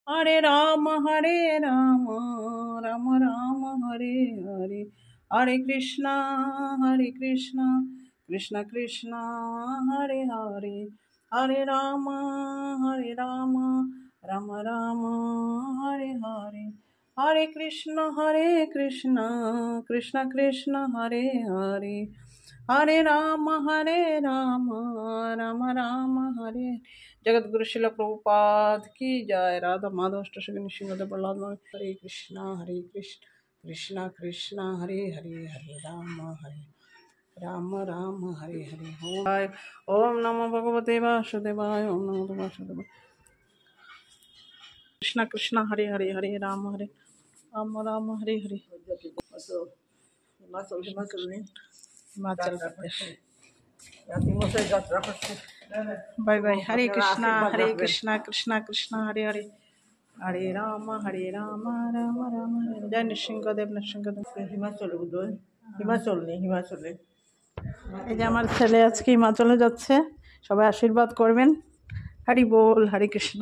हरे राम राम राम हरे हरे, हरे कृष्णा कृष्ण कृष्ण हरे हरे, हरे राम राम राम हरे हरे, हरे कृष्ण कृष्ण कृष्ण हरे हरे, हरे राम राम राम हरे। जगत गुरु शिल प्रभुपाद की जय। राधा माधव अष्टसखी श्रीमद् प्रहलाद हरे कृष्णा कृष्णा कृष्णा हरे हरे, हरे राम हरे हरे। ओम नमो भगवते वासुदेवाय, ओम नमो भगवते वासुदेवाय। कृष्णा कृष्णा हरे हरे, हरे राम राम हरे हरे। हिमाचल प्रदेश। Bye bye. हरे कृष्णा कृष्णा कृष्णा हरे हरे, हरे राम राम राम हरे। जय नृसिंहदेव नृसिंहदेव। হিমাচলে এই যে আমার ছেলে আজকে হিমাচলে যাচ্ছে, সবাই আশীর্বাদ করবেন। হরি বল, হরে কৃষ্ণ।